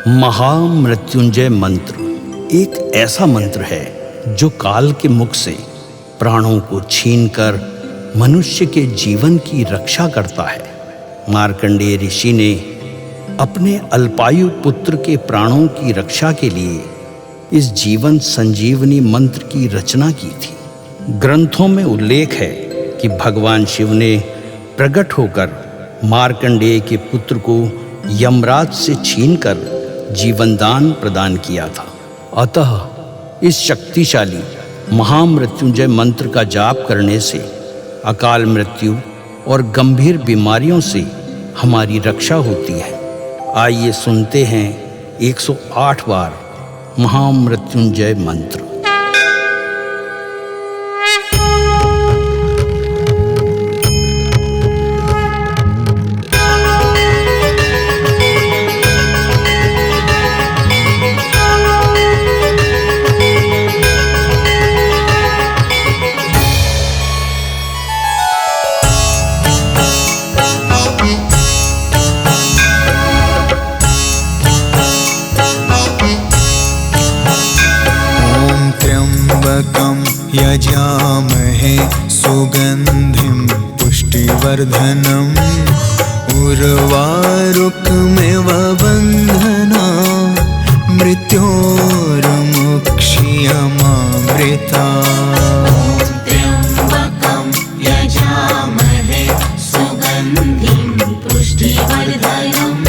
महामृत्युंजय मंत्र एक ऐसा मंत्र है जो काल के मुख से प्राणों को छीनकर मनुष्य के जीवन की रक्षा करता है। मार्कंडेय ऋषि ने अपने अल्पायु पुत्र के प्राणों की रक्षा के लिए इस जीवन संजीवनी मंत्र की रचना की थी। ग्रंथों में उल्लेख है कि भगवान शिव ने प्रकट होकर मार्कंडेय के पुत्र को यमराज से छीनकर जीवनदान प्रदान किया था। अतः इस शक्तिशाली महामृत्युंजय मंत्र का जाप करने से अकाल मृत्यु और गंभीर बीमारियों से हमारी रक्षा होती है। आइए सुनते हैं 108 बार महामृत्युंजय मंत्र। यजामहे सुगंधिं पुष्टिवर्धनम् उर्वारुकमिव बन्धना मृत्योर्मुक्षीयमामृता। त्र्यम्बकं यजामहे सुगन्धिं पुष्टिवर्धनम्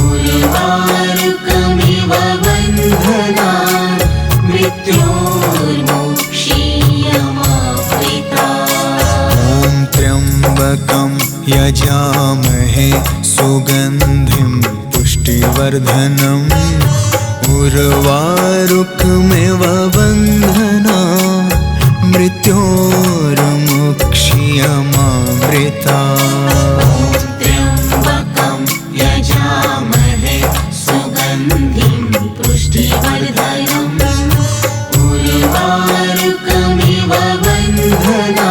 उर्वारुकमिव बन्धना त्र्यम्बकं यजामहे सुगन्धिं पुष्टिवर्धनम् उर्वारुकमिव बन्धना मृत्योर्मुक्षीयमामृता। त्र्यम्बकं यजामहे सुगन्धिं पुष्टिवर्धनम् उर्वारुकमिव बन्धना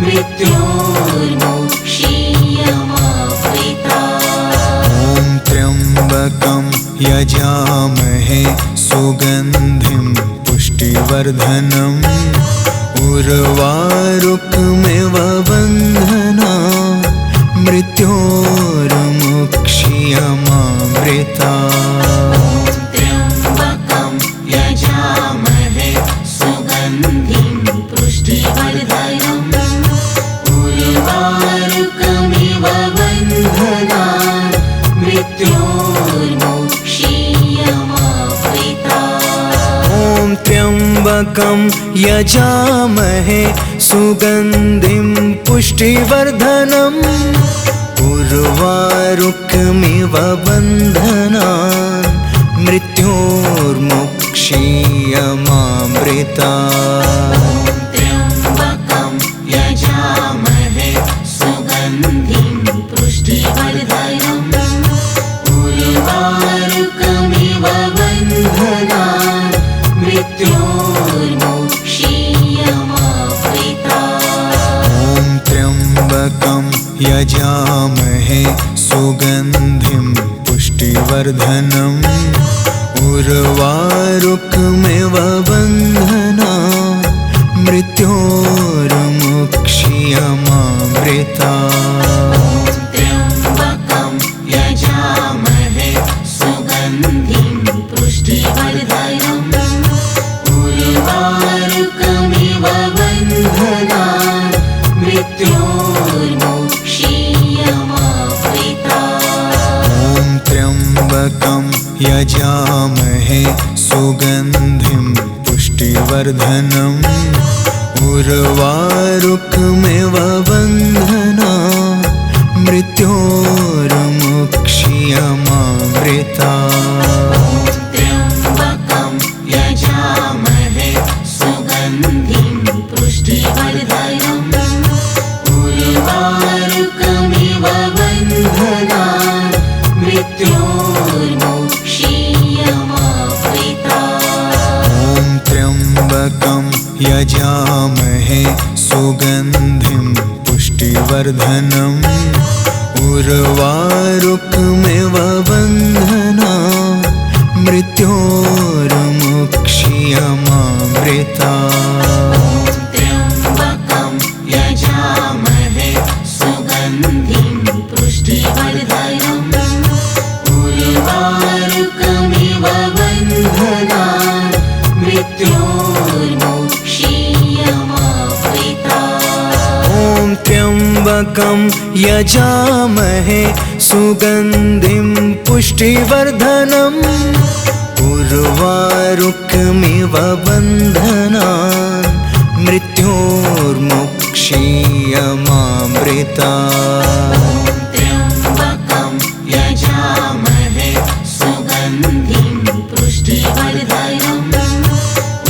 मृत्योर्मुक्षीयमामृता। त्र्यम्बकं यजामहे सुगन्धिं पुष्टिवर्धनम् उर्वारुकमिव बन्धना मृत्योर्मुक्षीयमामृता। त्र्यम्बकं यजामहे सुगन्धिं पुष्टिवर्धनम् उर्वारुकमिव बन्धना मृत्योर्मुक्षीयमामृता। त्र्यम्बकं यजामहे सुगन्धिं पुष्टिवर्धनम् उर्वारुकमिव बन्धना मृत्योर्मुक्षीयमामृता। त्र्यम्बकं यजामहे सुगन्धिं पुष्टिवर्धनम् उर्वारुकमिव बन्धना मृत्योर्मुक्षीयमामृता। त्र्यम्बकं यजामहे सुगन्धिं पुष्टिवर्धनम् उर्वारुकमिव बन्धना मृत्योर्मुक्षीयमामृता। त्र्यम्बकं यजामहे सुगन्धिं पुष्टिवर्धनम् उर्वारुकमिव बन्धना मृत्योर्मुक्षीयमामृता। त्र्यम्बकं यजामहे सुगन्धिं पुष्टिवर्धनम् उर्वारुकमिव बन्धना मृत्योर्मुक्षीयमामृता। त्र्यम्बकं यजामहे सुगन्धिं पुष्टिवर्धनम् उर्वारुकमिव बन्धना मृत्योर्मुक्षीयमामृता। त्र्यम्बकं यजामहे सुगन्धिं पुष्टिवर्धनम् उर्वारुकमिव बन्धना मृत्योर्मुक्षीयमामृता त्र्यम्बकं यजामहे सुगन्धिं पुष्टिवर्धनम् उर्वारुकमिव बन्धनान् मृत्योर्मुक्षीयमामृता ॐ त्र्यम्बकं यजामहे सुगन्धिं पुष्टिवर्धनम् उर्वारुकमिव बन्धनान् मृत्योर्मुक्षीयमामृता त्र्यम्बकं यजामहे सुगन्धिं पुष्टिवर्धनम्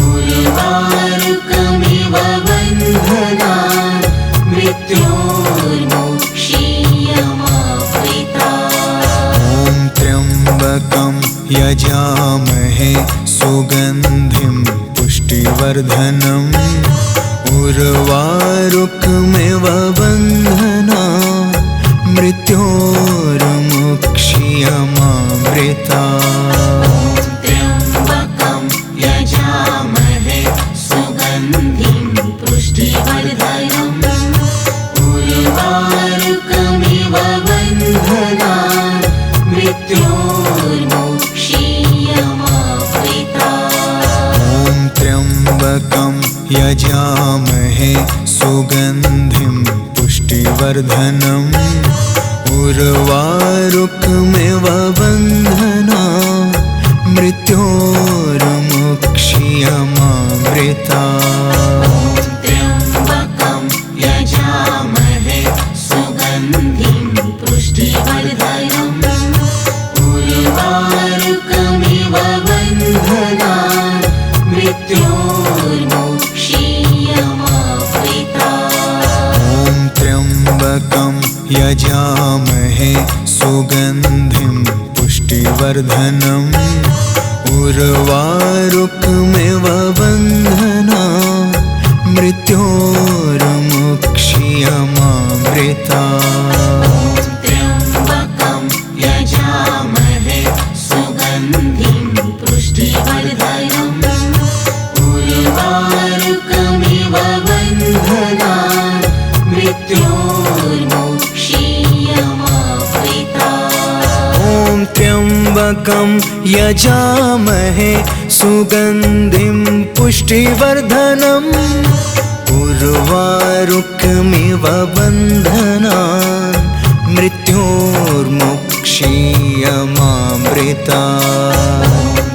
उर्वारुकमिव बन्धनान् मृत्योर्मुक्षीयमामृता ॐ त्र्यम्बकं यजामहे सुगन्धिं पुष्टिवर्धनम् उर्वारुकमिव बन्धनान् मृत्योर्मुक्षीयमामृता त्र्यम्बकं यजामहे सुगन्धिं पुष्टिवर्धनम् उर्वारुकमिव बन्धनान् मृत्योर्मुक्षीयमामृता ॐ त्र्यम्बकं यजामहे सुगन्धिं पुष्टिवर्धनम् उर्वारुकमिव बन्धनान् मृत्योर्मुक्षीयमामृता त्र्यम्बकं यजामहे सुगन्धिं पुष्टिवर्धनम् उर्वारुकमिव बन्धनान् मृत्योर्मुक्षीयमामृता ॐ त्र्यम्बकं यजामहे सुगन्धिं पुष्टिवर्धनम् उर्वारुकमिव बन्धनान् मृत्योर्मुक्षीयमामृता त्र्यम्बकं यजामहे सुगन्धिं पुष्टिवर्धनम् उर्वारुकमिव बन्धनान् मृत्योर्मुक्षीयमामृता ॐ त्र्यम्बकं यजामहे सुगन्धिं पुष्टिवर्धनम् उर्वारुकमिव बन्धनान् मृत्योर्मुक्षीयमामृता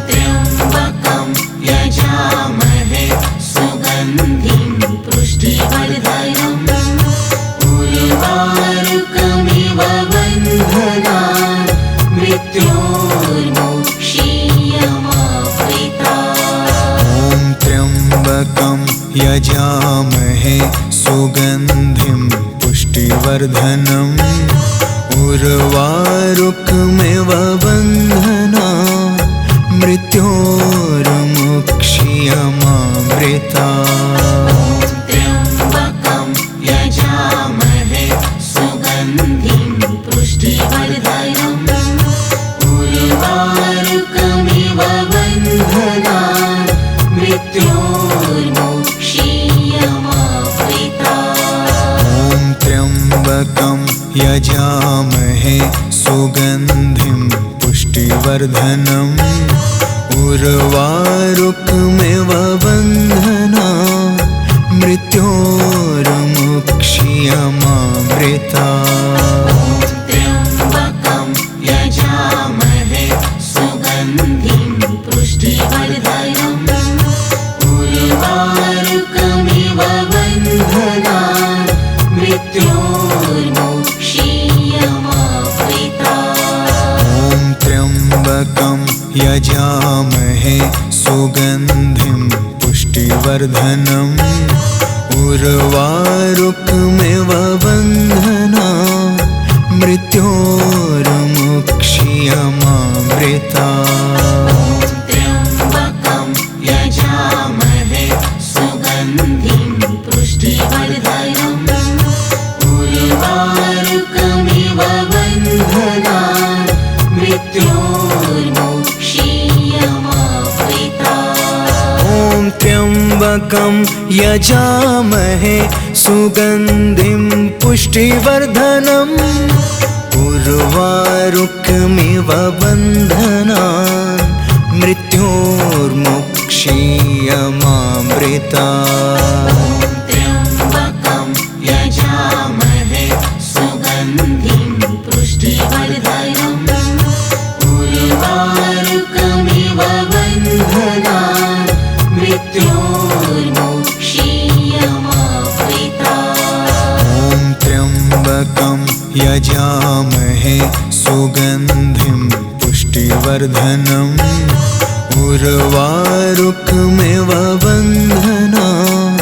त्र्यम्बकं यजामहे सुगन्धिं पुष्टिवर्धनम् उर्वारुकमिव बन्धनान् मृत्योर्मुक्षीयमामृता ॐ त्र्यम्बकं यजामहे सुगन्धिं पुष्टिवर्धनम् उर्वारुकमिव बन्धनान् मृत्योर्मुक्षीयमामृता त्र्यम्बकं यजामहे सुगन्धिं पुष्टिवर्धनम् उर्वारुकमिव बन्धनान् मृत्योर्मुक्षीयमामृता ॐ त्र्यम्बकं यजामहे सुगन्धिं पुष्टिवर्धनम् उर्वारुकमिव बन्धनान् मृत्योर्मुक्षीयमामृता त्र्यम्बकं यजामहे सुगन्धिं पुष्टिवर्धनम् उर्वारुकमिव बन्धनान् मृत्योर्मुक्षीयमामृता ॐ त्र्यम्बकं यजामहे सुगन्धिं पुष्टिवर्धनम् उर्वारुकमिव बन्धनान् मृत्योर्मुक्षीयमामृता त्र्यम्बकं यजामहे सुगन्धिं पुष्टिवर्धनम् उर्वारुकमिव बन्धनान् मृत्योर्मुक्षीयमामृता त्र्यम्बकं यजामहे सुगन्धिं पुष्टिवर्धनम् उर्वारुकमिव बन्धनान् मृत्योर्मुक्षीयमामृतात्। त्र्यम्बकं यजामहे सुगन्धिं पुष्टिवर्धनम् उर्वारुकमिव बन्धनान् मृत्योर्मुक्षीयमामृतात्। ॐ त्र्यम्बकं यजामहे सुगन्धिं पुष्टिवर्धनम् उर्वारुकमिव बन्धनान्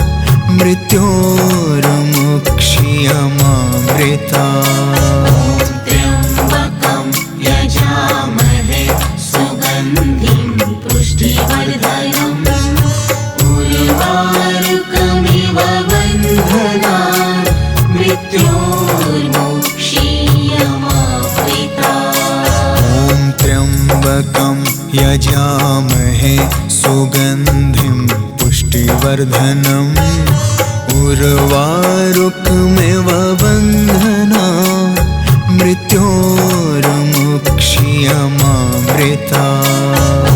मृत्योर्मुक्षीयमामृतात्। त्र्यम्बकं यजामहे सुगन्धिं पुष्टिवर्धनम् उर्वारुकमिव बन्धनान् मृत्योर्मुक्षीयमामृतात्। ॐ त्र्यम्बकं यजामहे सुगन्धिं पुष्टिवर्धनम् उर्वारुकमिव बन्धनान् मृत्योर्मुक्षीयमामृतात्।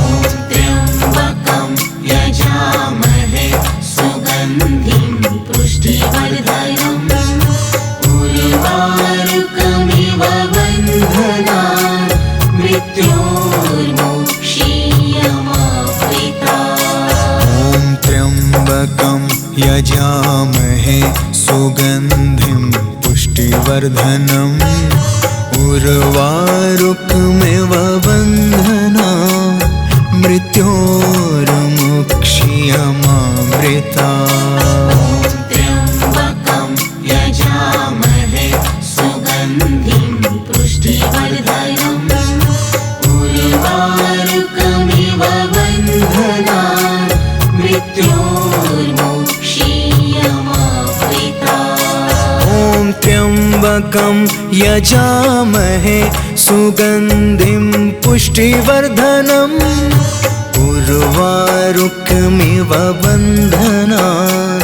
त्र्यम्बकं यजामहे सुगन्धिं पुष्टिवर्धनम् उर्वारुकमिव बन्धनान् मृत्योर्मुक्षीयमामृतात्। ॐ त्र्यम्बकं यजामहे सुगन्धिं पुष्टिवर्धनम् उर्वारुकमिव बन्धनान् मृत्योर्मुक्षीयमामृतात्। त्र्यम्बकं यजामहे सुगन्धिं पुष्टिवर्धनम् उर्वारुकमिव बन्धनान् मृत्योर्मुक्षीयमामृतात्। ॐ त्र्यम्बकं यजामहे सुगन्धिं पुष्टिवर्धनम् उर्वारुकमिव बन्धनान्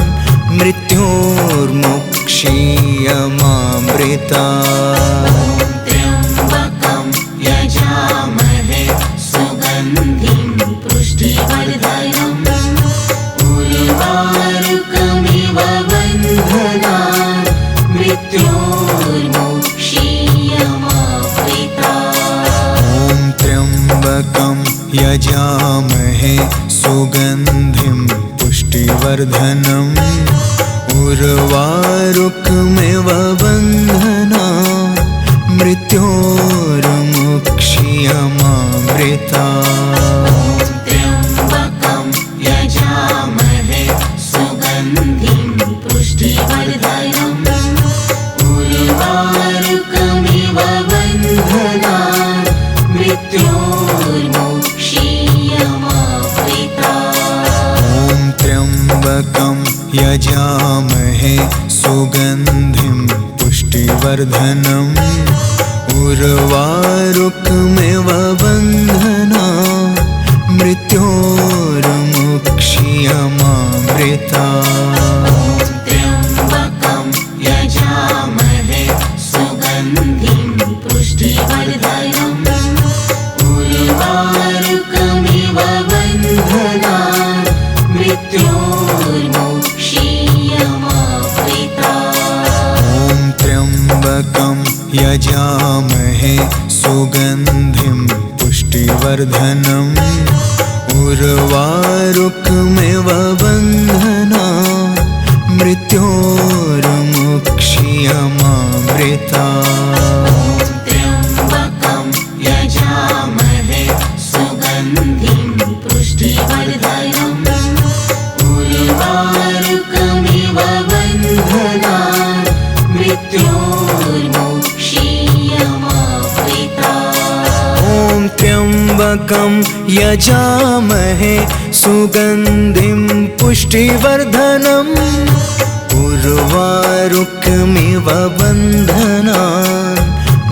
मृत्योर्मुक्षीयमामृतात्। त्र्यम्बकं यजामहे सुगन्धिं पुष्टिवर्धनम् उर्वारुकमिव बन्धनान् मृत्योर्मुक्षीयमामृतात्। ॐ त्र्यम्बकं यजामहे सुगन्धिं पुष्टिवर्धनम् उर्वारुकमिव बन्धनान् मृत्योर्मुक्षीयमामृतात्। त्र्यम्बकं यजामहे सुगन्धिं पुष्टिवर्धनम् उर्वारुकमिव बन्धनान् मृत्योर्मुक्षीयमामृतात्। ॐ त्र्यम्बकं यजामहे सुगन्धिं पुष्टिवर्धनम् उर्वारुकमिव बन्धनान् मृत्योर्मुक्षीयमामृतात्। त्र्यम्बकं यजामहे सुगन्धिं पुष्टिवर्धनम् उर्वारुकमिव बन्धनान् मृत्योर्मुक्षीयमामृतात्। ॐ त्र्यम्बकं यजामहे सुगन्धिं पुष्टिवर्धनम् उर्वारुकमिव बन्धनान् मृत्योर्मुक्षीयमामृतात्। त्र्यम्बकं यजामहे सुगन्धिं पुष्टिवर्धनम् उर्वारुकमिव बन्धनान् मृत्योर्मुक्षीयमामृतात्। ॐ त्र्यम्बकं यजामहे सुगन्धिं पुष्टिवर्धनम् उर्वारुकमिव बन्धनान्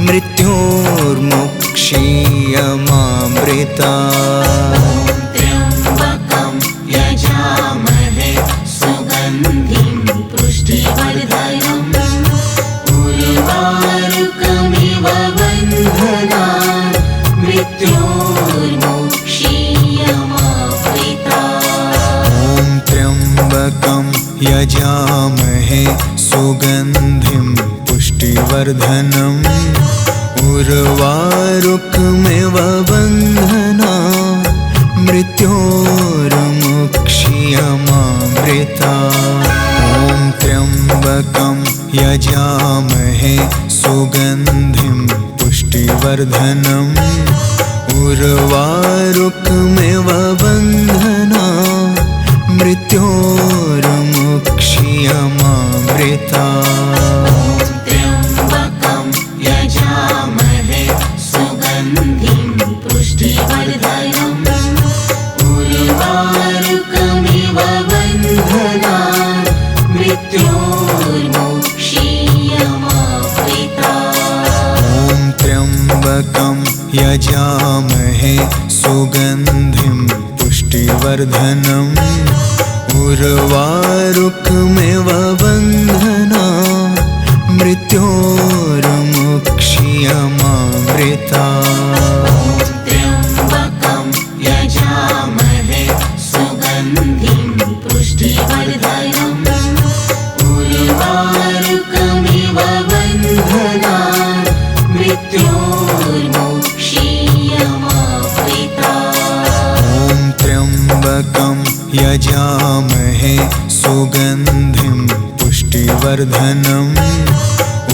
मृत्योर्मुक्षीयमामृतात्। त्र्यम्बकं यजामहे मृत्योर्मुक्षीयमामृता। ॐ त्र्यम्बकं यजामहे सुगन्धिं पुष्टिवर्धनम् उर्वारुकमिव बन्धनान् मृत्योर्मुक्षीयमामृता। ॐ त्र्यम्बकं यजामहे सुगन्धिं पुष्टिवर्धनम् उर्वारुकमिव बन्धनान् मृत्योर्मुक्षीयमामृता। त्र्यम्बकं यजामहे सुगन्धिं पुष्टिवर्धनम् उर्वारुकमिव बन्धनान् मृत्योर्मुक्षीयमामृता। ॐ त्र्यम्बकं यजामहे सुगन्धिं पुष्टिवर्धनम् उर्वारुकमिव बन्धनान् मृत्योर्मुक्षीयमामृता। त्र्यम्बकं यजामहे सुगन्धिं पुष्टिवर्धनम्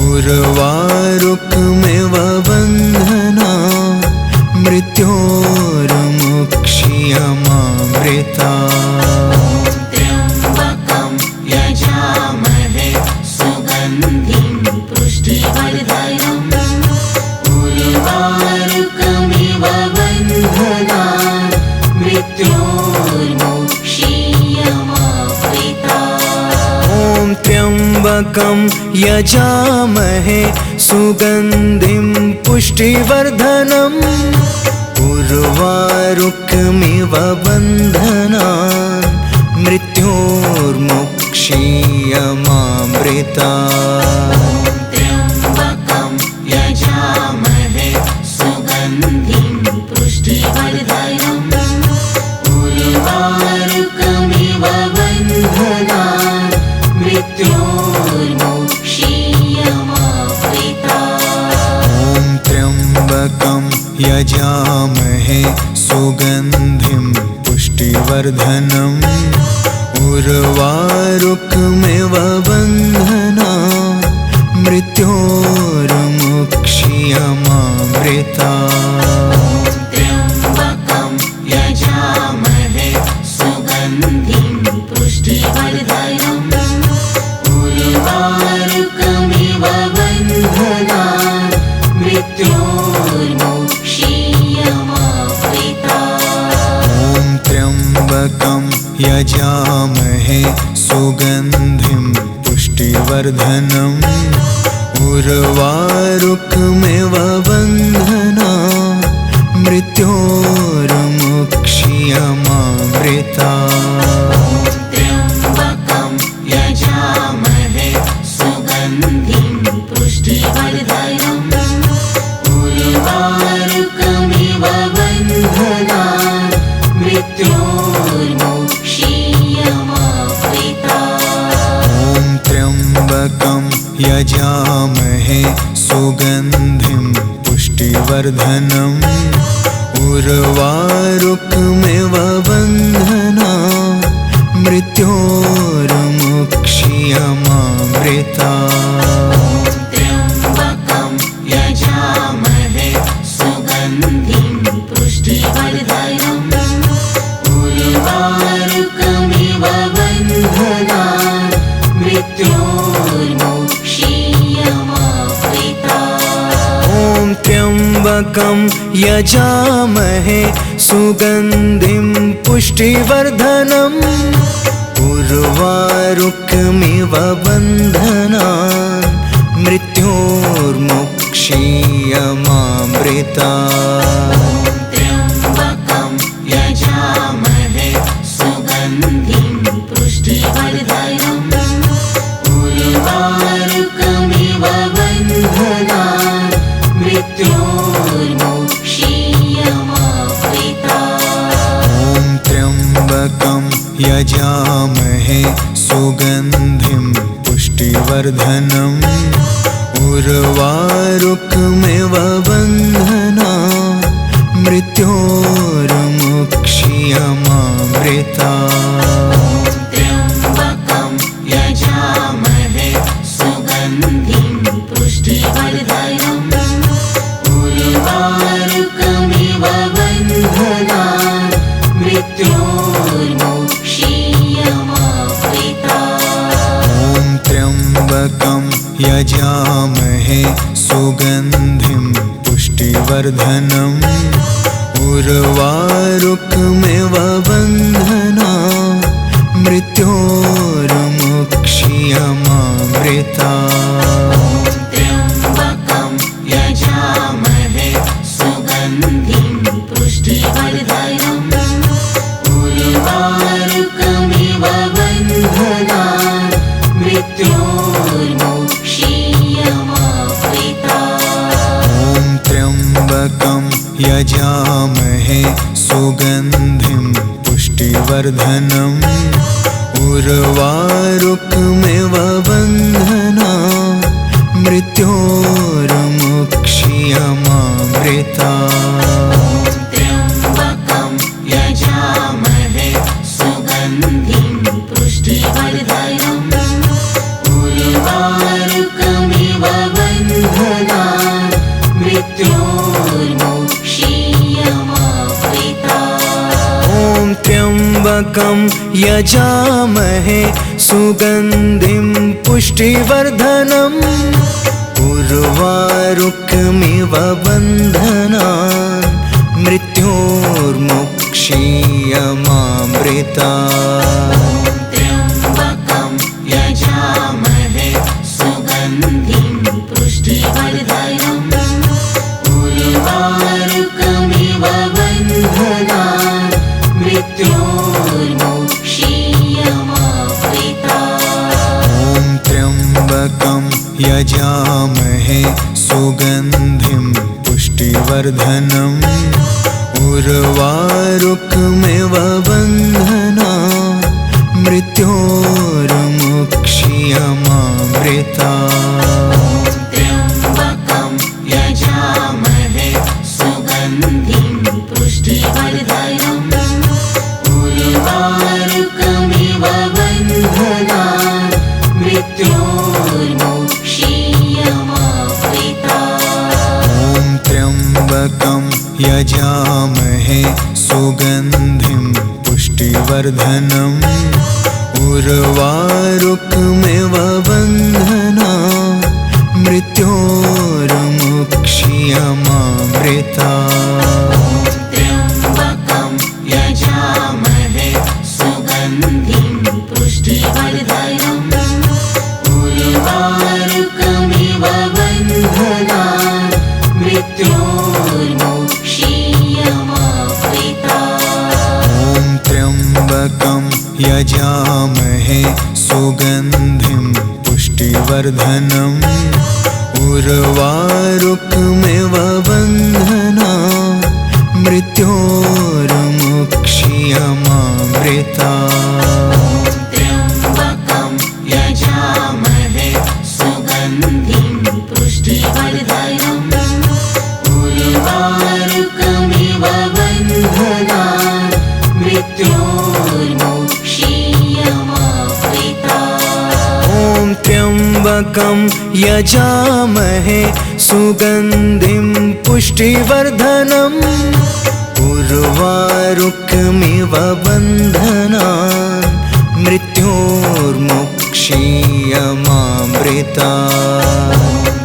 उर्वारुकमिव बन्धनान् मृत्योर्मुक्षीयमामृता। ॐ त्र्यम्बकं यजामहे सुगन्धिं पुष्टिवर्धनम् उर्वारुकमिव बन्धनान् मृत्योर्मुक्षीयमामृता। त्र्यम्बकं यजामहे सुगन्धिं पुष्टिवर्धनम् उर्वारुकमिव बन्धनान् मृत्योर्मुक्षीयमामृता। ॐ त्र्यम्बकं यजामहे सुगन्धिं पुष्टिवर्धनम् उर्वारुकमिव बन्धनान् मृत्योर्मुक्षीयमामृता। त्र्यम्बकं यजामहे सुगन्धिं पुष्टिवर्धनम् उर्वारुकमिव बन्धनान् मृत्योर्मुक्षीयमामृता। ॐ त्र्यम्बकं यजामहे सुगन्धिं पुष्टिवर्धनम् उर्वारुकमिव बन्धनान् मृत्योर्मुक्षीयमामृता। त्र्यम्बकं यजामहे सुगन्धिं पुष्टिवर्धनम् उर्वारुकमिव बन्धनान् मृत्योर्मुक्षीयमामृता। ॐ त्र्यम्बकं यजामहे सुगन्धिं पुष्टिवर्धनम् उर्वारुकमिव बन्धनान् मृत्योर्मुक्षीयमामृता। त्र्यम्बकं यजामहे सुगन्धिं पुष्टिवर्धनम् उर्वारुकमिव बन्धनान् मृत्योर्मुक्षीयमामृता। ॐ त्र्यम्बकं यजामहे सुगन्धिं पुष्टिवर्धनम् उर्वारुकमिव बन्धनान् मृत्योर्मुक्षीयमामृता। त्र्यम्बकं यजामहे सुगन्धिं पुष्टिवर्धनम् यजामहे सुगन्धिं पुष्टिवर्धनम् उर्वारुकमिव बन्धनान् मृत्योर्मुक्षीयमामृतात्। त्र्यम्बकं यजामहे सुगन्धिं पुष्टिवर्धनम् उर्वारुकमिव बन्धनान् मृत्योर्मुक्षीयमामृतात्। ॐ त्र्यम्बकं यजामहे सुगन्धिं पुष्टिवर्धनम् उर्वारुकमिव बन्धनान् मृत्योर्मुक्षीयमामृतात्। त्र्यम्बकं यजामहे सुगन्धिं पुष्टिवर्धनम् उर्वारुकमिव बन्धनान् मृत्योर्मुक्षीयमामृतात्। ॐ त्र्यम्बकं यजामहे सुगन्धिं पुष्टिवर्धनम् उर्वारुकमिव बन्धनान् मृत्योर्मुक्षीयमामृतात्। त्र्यम्बकं यजामहे सुगन्धिं पुष्टिवर्धनम् उर्वारुकमिव बन्धनान् मृत्योर्मुक्षीयमामृतात्। ॐ त्र्यम्बकं यजामहे सुगन्धिं पुष्टिवर्धनम् उर्वारुकमिव बन्धनान् मृत्योर्मुक्षीयमामृतात्। त्र्यम्बकं यजामहे सुगन्धिं पुष्टिवर्धनम् उर्वारुकमिव बन्धनान् मृत्योर्मुक्षीयमामृतात्। ॐ त्र्यम्बकं यजामहे सुगन्धिं पुष्टिवर्धनम् उर्वारुकमिव बन्धनान् मृत्योर्मुक्षीयमामृतात्। त्र्यम्बकं यजामहे सुगन्धिं पुष्टिवर्धनम् उर्वारुकमिव बन्धनान् मृत्योर्मुक्षीयमामृतात्। ॐ त्र्यम्बकं यजामहे सुगन्धिं पुष्टिवर्धनम् उर्वारुकमिव बन्धनान् मृत्योर्मुक्षीयमामृतात्। त्र्यम्बकं यजामहे सुगन्धिं पुष्टिवर्धनम् उर्वारुकमिव बन्धनान् मृत्योर्मुक्षीयमामृतात्। ॐ त्र्यम्बकं यजामहे सुगन्धिं पुष्टिवर्धनम् उर्वारुकमिव बन्धनान् मृत्योर्मुक्षीयमामृतात्। त्र्यम्बकं यजामहे सुगन्धिं पुष्टिवर्धनम् उर्वारुकमिव बन्धनान् मृत्योर्मुक्षीयमामृतात्। ॐ त्र्यम्बकं यजामहे सुगन्धिं पुष्टिवर्धनम् उर्वारुकमिव बन्धनान् मृत्योर्मुक्षीयमामृतात्।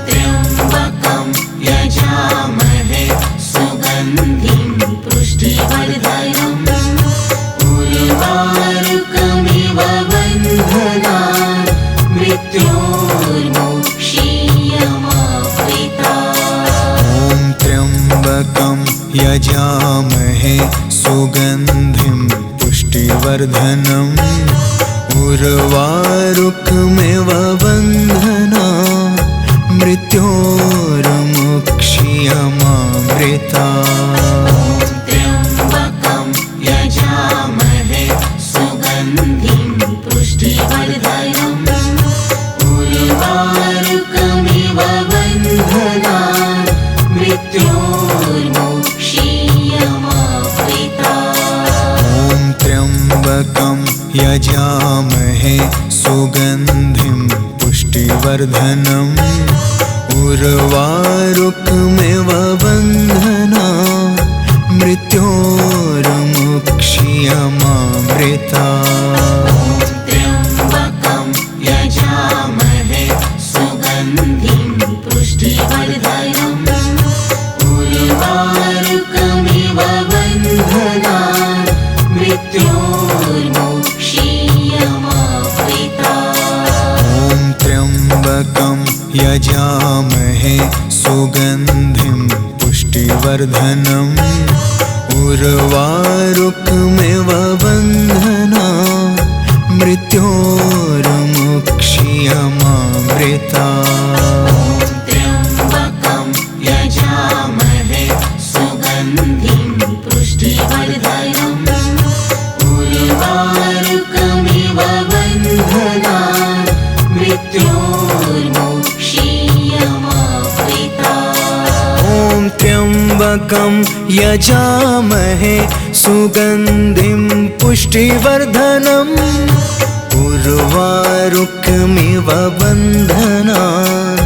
त्र्यम्बकं यजामहे सुगन्धिं पुष्टिवर्धनम् उर्वारुकमिव बन्धनान् मृत्योर्मुक्षीयमामृतात्। ॐ त्र्यम्बकं यजामहे सुगन्धिं पुष्टिवर्धनम् उर्वारुकमिव बन्धनान् मृत्योर्मुक्षीयमामृतात्। त्र्यम्बकं यजामहे सुगन्धिं पुष्टिवर्धनम् उर्वारुकमिव बन्धना मृत्योर्मुक्षीयमामृता त्र्यम्बकं यजामहे सुगन्धिं पुष्टिवर्धनम् उर्वारुकमिव बन्धनान् मृत्योर्मुक्षीयमामृता ॐ त्र्यम्बकं यजामहे सुगन्धिं पुष्टिवर्धनम् उर्वारुकमिव बन्धना मृत्योर्मुक्षीयमामृता त्र्यम्बकं यजामहे सुगन्धिं पुष्टिवर्धनम् उर्वारुकमिव बन्धनान् मृत्योर्मुक्षीयमामृता ॐ त्र्यम्बकं यजामहे सुगन्धिं पुष्टिवर्धनम् उर्वारुकमिव बन्धनान्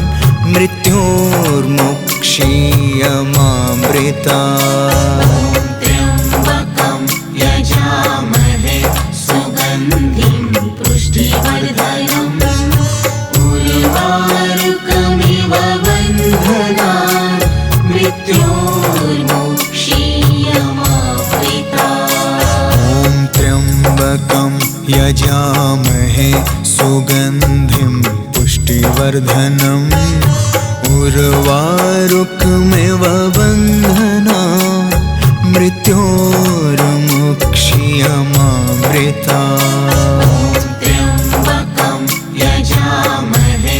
मृत्योर्मुक्षीयमामृता त्र्यम्बकं यजामहे सुगन्धिं पुष्टिवर्धनम् उर्वारुकमिव बन्धनान् मृत्योर्मुक्षीयमामृता ॐ त्र्यम्बकं यजामहे सुगन्धिं पुष्टिवर्धनम् उर्वारुकमिव बन्धनान् मृत्योर्मुक्षीयमामृता त्र्यम्बकं यजामहे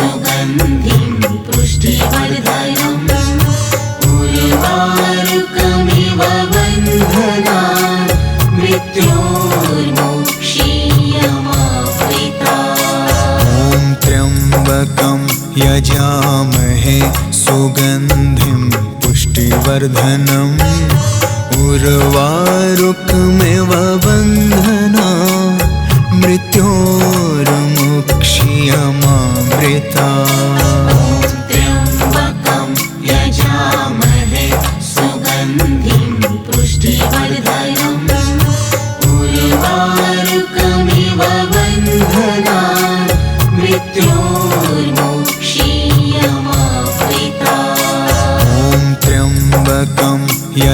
सुगन्धिं पुष्टिवर्धनम् उर्वारुकमिव बन्धनान् मृत्योर्मुक्षीयमामृता ॐ त्र्यम्बकं यजामहे सुगन्धिं पुष्टिवर्धनम् उर्वारुकमिव बन्धनान् मृत्योर्मुक्षीयमामृता त्र्यम्बकं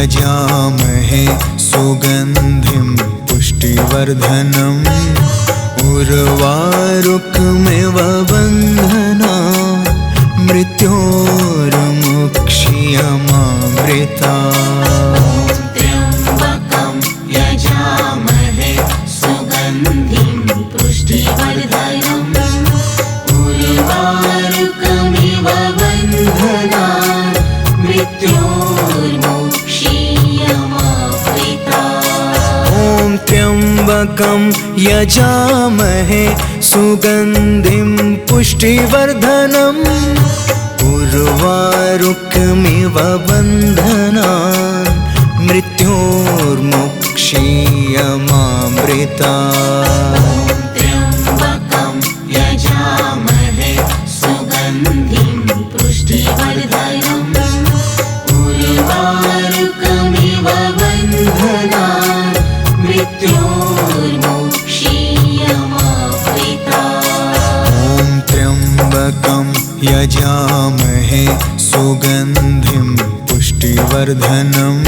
यजामहे सुगन्धिं पुष्टिवर्धनम् उर्वारुकमिव बन्धनान् मृत्योर्मुक्षीयमामृता ॐ त्र्यम्बकं यजामहे सुगन्धिं पुष्टिवर्धनम् उर्वारुकमिव बन्धनान् मृत्योर्मुक्षीयमामृता त्र्यम्बकं यजामहे सुगन्धिं पुष्टिवर्धनम् उर्वारुकमिव बन्धनान् मृत्योर्मुक्षीयमामृता ॐ त्र्यम्बकं यजामहे सुगन्धिं पुष्टिवर्धनम् उर्वारुकमिव बन्धनान् मृत्योर्मुक्षीयमामृता त्र्यम्बकं यजामहे सुगन्धिं पुष्टिवर्धनम् उर्वारुकमिव बन्धनान् मृत्योर्मुक्षीयमामृता ॐ त्र्यम्बकं यजामहे सुगन्धिं पुष्टिवर्धनम्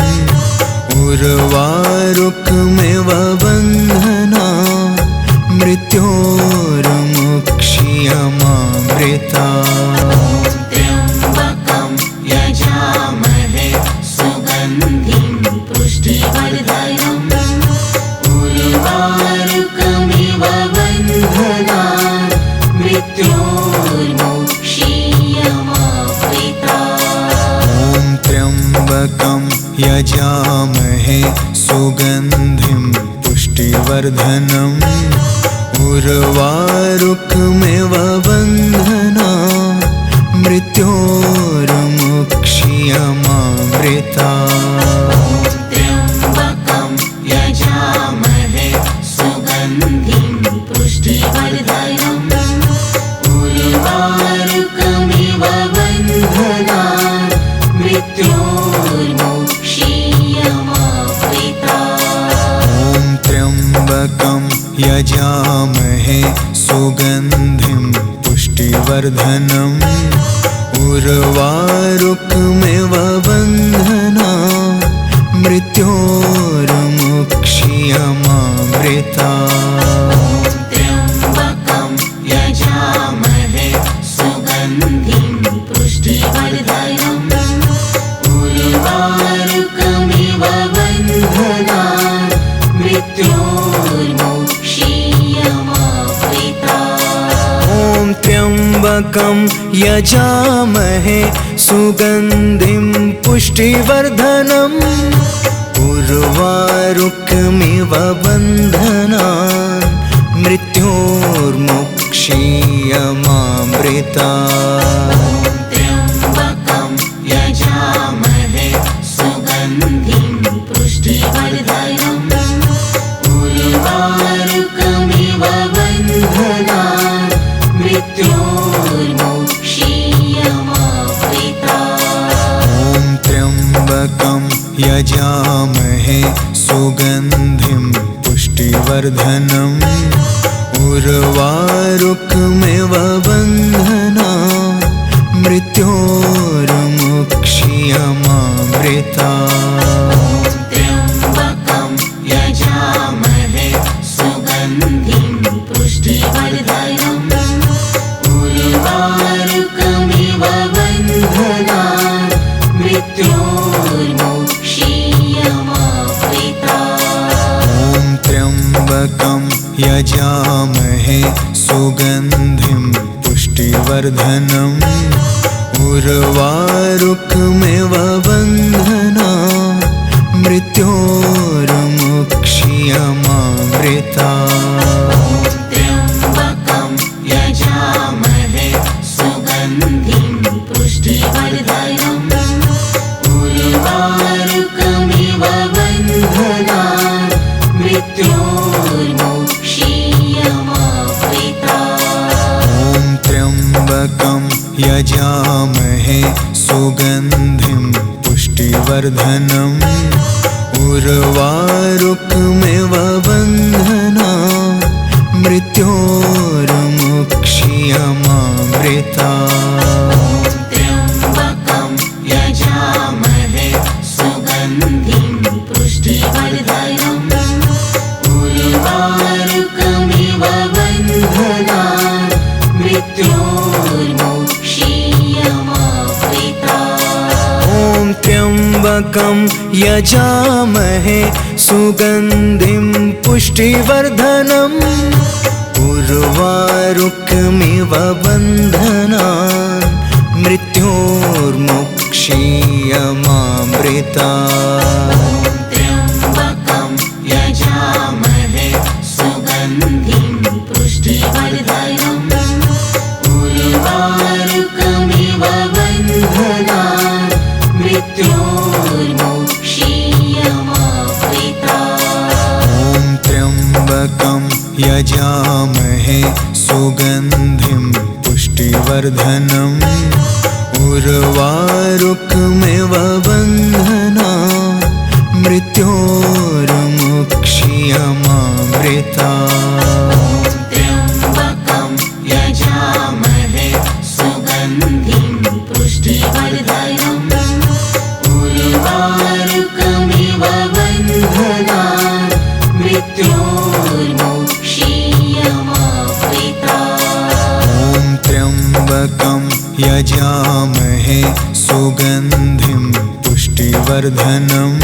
उर्वारुकमिव बन्धनान् मृत्योर्मुक्षीयमामृता त्र्यम्बकं यजामहे सुगन्धिं पुष्टिवर्धनम् उर्वारुकमिव बन्धनान् मृत्योर्मुक्षीयमामृता ॐ त्र्यम्बकं यजामहे सुगन्धिं पुष्टिवर्धनम् उर्वारुकमिव बन्धनान् मृत्योर्मुक्षीयमामृता त्र्यम्बकं यजामहे सुगन्धिं पुष्टिवर्धनम् उर्वारुकमिव मृत्योर्मुक्षीयमामृता ॐ त्र्यम्बकं यजामहे सुगन्धिं पुष्टिवर्धनम् उर्वारुकमिव बन्धनान् मृत्योर्मुक्षीयमामृता त्र्यम्बकं यजामहे सुगन्धिं पुष्टिवर्धनम् उर्वारुकमिव बन्धनान् मृत्योर्मुक्षीयमामृता ॐ त्र्यम्बकं यजामहे सुगन्धिं पुष्टिवर्धनम् उर्वारुकमिव बन्धनान् मृत्योर्मुक्षीयमामृता त्र्यम्बकं यजामहे सुगन्धिं पुष्टिवर्धनम् उर्वारुकमिव बन्धनान् मृत्योर्मुक्षीयमामृता ॐ त्र्यम्बकं यजामहे सुगन्धिं पुष्टिवर्धनम् उर्वारुकमिव बन्धनान् मृत्योर्मुक्षीयमामृता त्र्यम्बकं यजामहे सुगन्धिं पुष्टिवर्धनम् उर्वारुकमिव बन्धनान् मृत्योर्मुक्षीयमामृता ॐ त्र्यम्बकं यजामहे सुगन्धिं पुष्टिवर्धनम् उर्वारुकमिव बन्धनान् मृत्योर्मुक्षीयमामृता त्र्यम्बकं यजामहे सुगन्धिं पुष्टिवर्धनम् उर्वारुकमिव बन्धनान् मृत्योर्मुक्षीयमामृता ॐ त्र्यम्बकं यजामहे सुगन्धिं पुष्टिवर्धनम् उर्वारुकमिव बन्धनान् मृत्योर्मुक्षीयमामृता त्र्यम्बकं यजामहे सुगन्धिं पुष्टिवर्धनम् उर्वारुकमिव बन्धनान् मृत्योर्मुक्षीयमामृता ॐ त्र्यम्बकं यजामहे सुगन्धिं पुष्टिवर्धनम् उर्वारुकमिव बन्धनान् मृत्योर्मुक्षीयमामृता त्र्यम्बकं यजामहे सुगन्धिं पुष्टिवर्धनम् उर्वारुकमिव बन्धनान् मृत्योर्मुक्षीयमामृता ॐ त्र्यम्बकं यजामहे सुगन्धिं पुष्टिवर्धनम् उर्वारुकमिव बन्धनान् मृत्योर्मुक्षीयमामृता त्र्यम्बकं यजामहे सुगन्धिं पुष्टिवर्धनम् उर्वारुकमिव बन्धनान् मृत्योर्मुक्षीयमामृता ॐ त्र्यम्बकं यजामहे सुगन्धिं पुष्टिवर्धनम्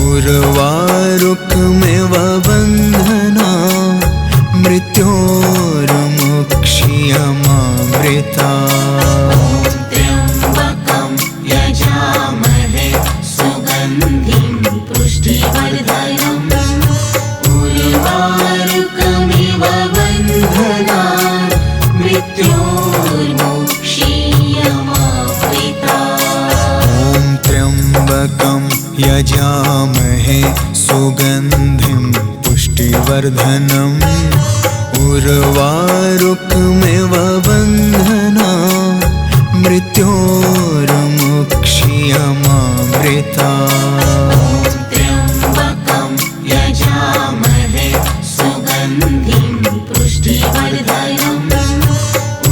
उर्वारुकमिव बन्धनान् मृत्योर्मुक्षीयमामृता त्र्यम्बकं यजामहे सुगन्धिं पुष्टिवर्धनम् उर्वारुकमिव बन्धनान् मृत्योर्मुक्षीयमामृता ॐ त्र्यम्बकं यजामहे सुगन्धिं पुष्टिवर्धनम् उर्वारुकमिव बन्धनान् मृत्योर्मुक्षीयमामृता क्षीयमामृता त्र्यम्बकं यजामहे सुगन्धिं पुष्टिवर्धनम्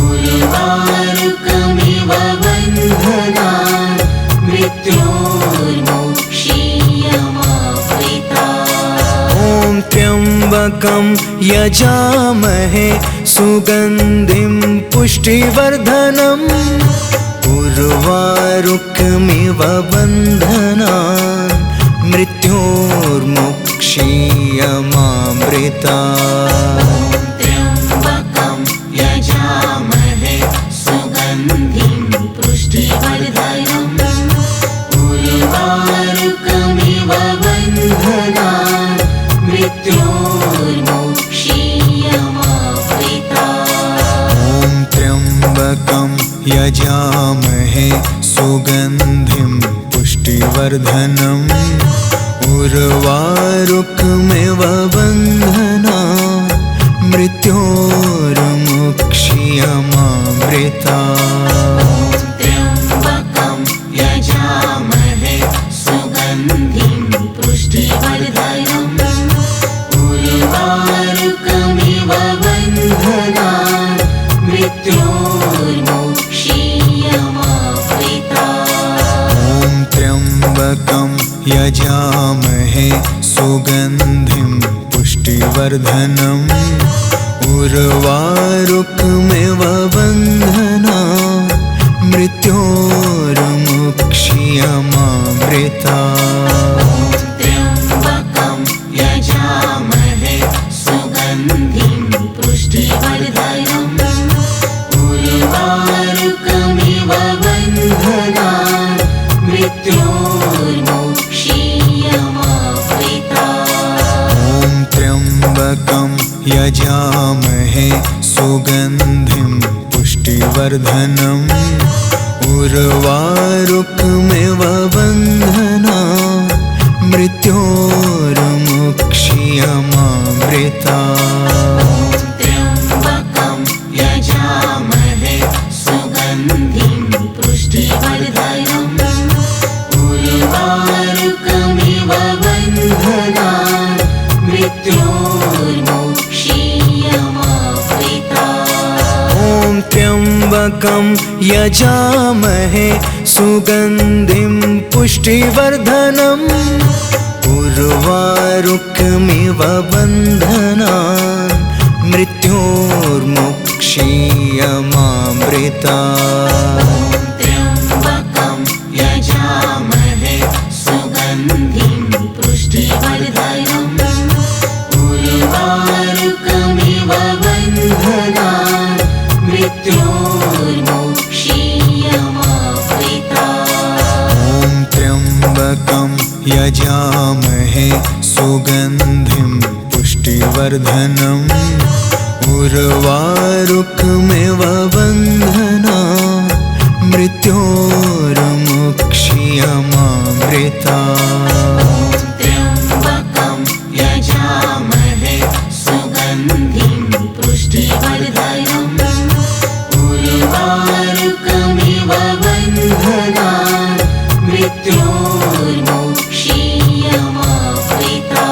उर्वारुकमिव बन्धनान् मृत्योर्मोक्षीयमामृता ॐ त्र्यम्बकं यजामहे सुगन्धिं पुष्टिवर्धनम् उर्वारुकमिव बन्धनान् मृत्योर्मोक्षीयमामृता त्र्यम्बकं यजामहे सुगन्धिं पुष्टिवर्धनम् उर्वारुकमिव बन्धनान् मृत्योर्मोक्षीयमामृता ॐ त्र्यम्बकं यजामहे सुगन्धिं पुष्टिवर्धनम् उर्वारुकमिव बन्धनान् मृत्योर्मोक्षीयमामृता त्र्यम्बकं यजामहे सुगन्धिं पुष्टिवर्धनम् उर्वारुकमिव बन्धनान् मृत्योर्मोक्षीयमामृता ॐ त्र्यम्बकं यजामहे सुगन्धिं पुष्टिवर्धनम् उर्वारुकमिव बन्धनान् मृत्योर्मोक्षीयमामृता त्र्यम्बकं यजामहे सुगन्धिं पुष्टिवर्धनम् उर्वारुकमिव बन्धनान् मृत्योर्मोक्षीयमामृता ॐ त्र्यम्बकं यजामहे सुगन्धिं पुष्टिवर्धनम् उर्वारुकमिव बन्धनान् मृत्योर्मोक्षीयमामृता त्र्यम्बकं यजामहे सुगन्धिं पुष्टिवर्धनम् उर्वारुकमिव बन्धनान् मृत्योर्मोक्षीयमामृता ॐ त्र्यम्बकं यजामहे सुगन्धिं पुष्टिवर्धनम् उर्वारुकमिव बन्धनान् मृत्योर्मोक्षीयमामृता त्र्यम्बकं यजामहे सुगन्धिं पुष्टिवर्धनम् उर्वारुकमिव बन्धनान् मृत्योर्मोक्षीयमामृता ॐ त्र्यम्बकं यजामहे सुगन्धिं पुष्टिवर्धनम् उर्वारुकमिव बन्धनान् मृत्योर्मोक्षीयमामृता त्र्यम्बकं यजामहे सुगन्धिं पुष्टिवर्धनम् उर्वारुकमिव बन्धनान् मृत्योर्मोक्षीयमामृता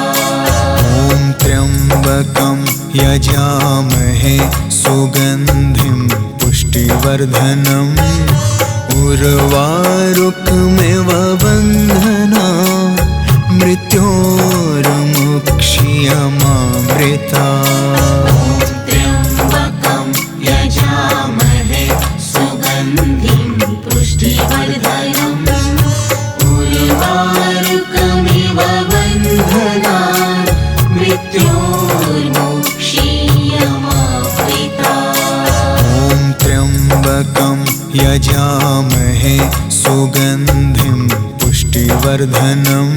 ॐ त्र्यम्बकं यजामहे सुगन्धिं पुष्टिवर्धनम् उर्वारुकमिव बन्धनान् मृत्योर्मोक्षीयमामृता त्र्यम्बकं यजामहे सुगन्धिं पुष्टिवर्धनम् उर्वारुकमिव बन्धनान् मृत्योर्मोक्षीयमामृता ॐ त्र्यम्बकं यजामहे सुगन्धिं पुष्टिवर्धनम्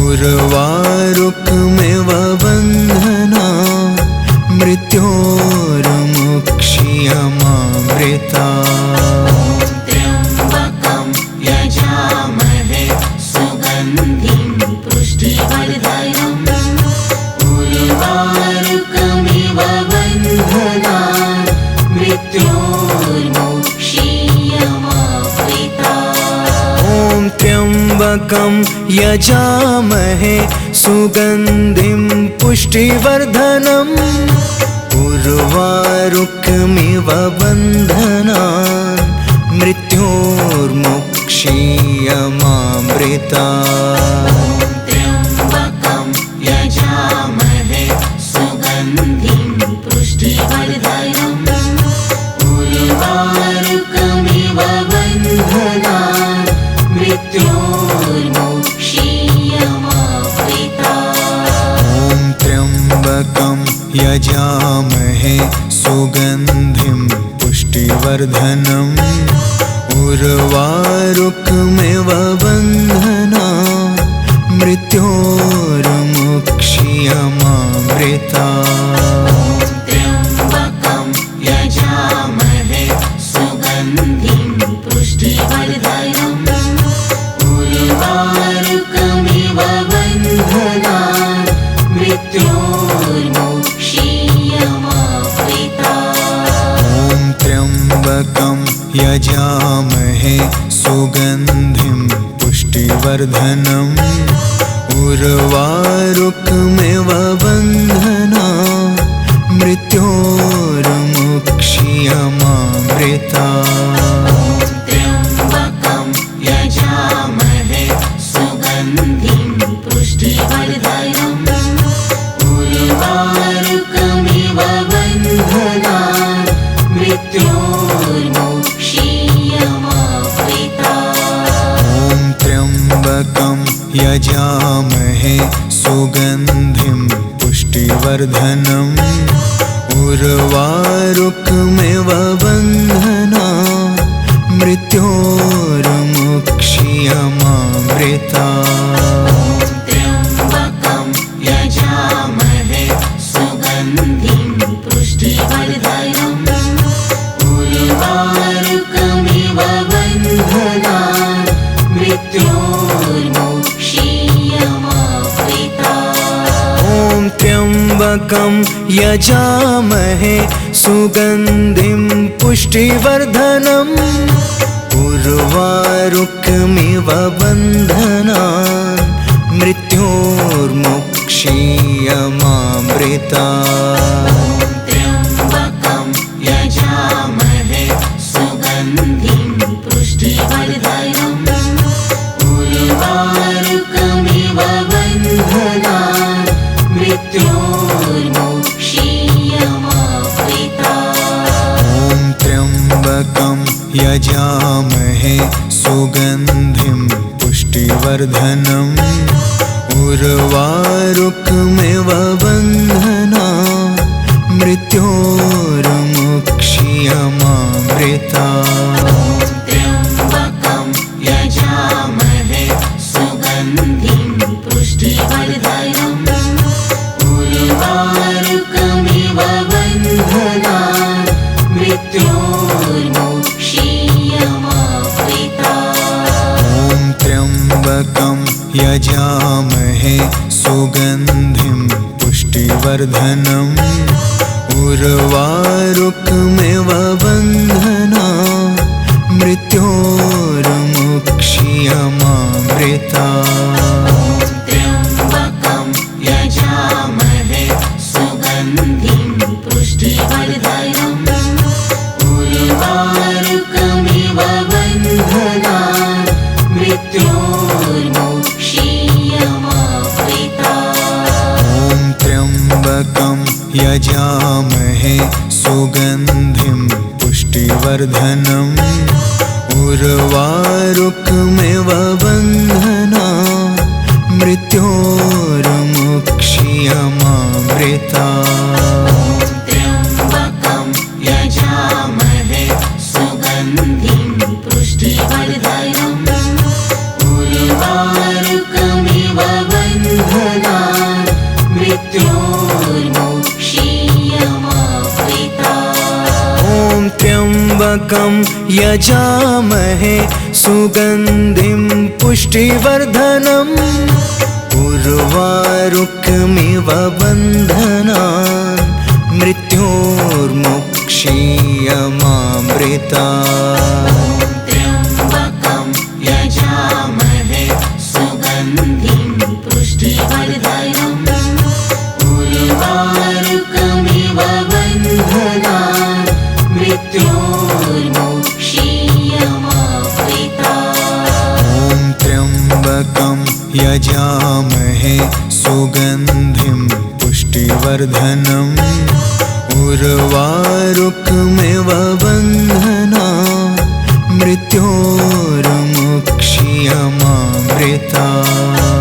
उर्वारुकमिव बन्धनान् मृत्योर्मोक्षीयमामृता त्र्यम्बकं यजामहे सुगन्धिं पुष्टिवर्धनम् उर्वारुकमिव बन्धनान् मृत्योर्मोक्षीयमामृता त्र्यम्बकं यजामहे सुगन्धिं पुष्टिवर्धनम् उर्वारुकमिव बन्धनान् मृत्योर्मुक्षीयमामृतात्। त्र्यम्बकं यजामहे सुगन्धिं पुष्टिवर्धनम् उर्वारुकमिव बन्धनान् मृत्योर्मुक्षीयमामृतात्। ॐ त्र्यम्बकं यजामहे सुगन्धिं पुष्टिवर्धनम् उर्वारुकमिव बन्धनान् मृत्योर्मुक्षीयमामृतात्। त्र्यम्बकं यजामहे सुगन्धिं पुष्टिवर्धनम् उर्वारुकमिव बन्धनान् मृत्योर्मुक्षीयमामृतात्। ॐ त्र्यम्बकं यजामहे सुगन्धिं पुष्टिवर्धनम् उर्वारुकमिव बन्धनान् मृत्योर्मुक्षीयमामृतात्। त्र्यम्बकं यजामहे सुगन्धिं पुष्टिवर्धनम् उर्वारुकमिव बन्धनान् मृत्योर्मुक्षीयमामृतात्। ॐ त्र्यम्बकं यजामहे सुगन्धिं पुष्टिवर्धनम् उर्वारुकमिव बन्धनान् मृत्योर्मुक्षीयमामृतात्। त्र्यम्बकं यजामहे सुगन्धिं पुष्टिवर्धनम् उर्वारुकमिव बन्धनान् मृत्योर्मुक्षीयमामृतात्। ॐ त्र्यम्बकं यजामहे सुगन्धिं पुष्टिवर्धनम् उर्वारुकमिव बन्धनान् मृत्योर्मुक्षीयमामृतात्। त्र्यम्बकं यजामहे सुगन्धिं पुष्टिवर्धनम् उर्वारुकमिव बन्धनान् मृत्योर्मुक्षीयमामृतात्। ॐ त्र्यम्बकं यजामहे सुगन्धिं पुष्टिवर्धनम् उर्वारुकमिव बन्धनान् मृत्योर्मुक्षीयमामृतात्। त्र्यम्बकं यजामहे सुगन्धिं पुष्टिवर्धनम् उर्वारुकमिव बन्धनान् मृत्योर्मुक्षीयमामृतात्। ॐ त्र्यम्बकं यजामहे सुगन्धिं पुष्टिवर्धनम् उर्वारुकमिव बन्धनान् मृत्योर्मुक्षीयमामृतात्। त्र्यम्बकं यजामहे सुगन्धिं पुष्टिवर्धनम् उर्वारुकमिव बन्धनान् मृत्योर्मुक्षीयमामृतात्। ॐ त्र्यम्बकं यजामहे सुगन्धिं पुष्टिवर्धनम् उर्वारुकमिव बन्धनान् मृत्योर्मुक्षीयमामृतात्। त्र्यम्बकं यजामहे सुगन्धिं पुष्टिवर्धनम् उर्वारुकमिव बन्धनान् मृत्योर्मुक्षीयमामृतात्। ॐ त्र्यम्बकं यजामहे सुगन्धिं पुष्टिवर्धनम् उर्वारुकमिव बन्धनान् मृत्योर्मुक्षीयमामृतात्। त्र्यम्बकं यजामहे त्र्यम्बकं यजामहे सुगन्धिं पुष्टिवर्धनम् उर्वारुकमिव बन्धनान् मृत्योर्मुक्ष्यमामृतात्।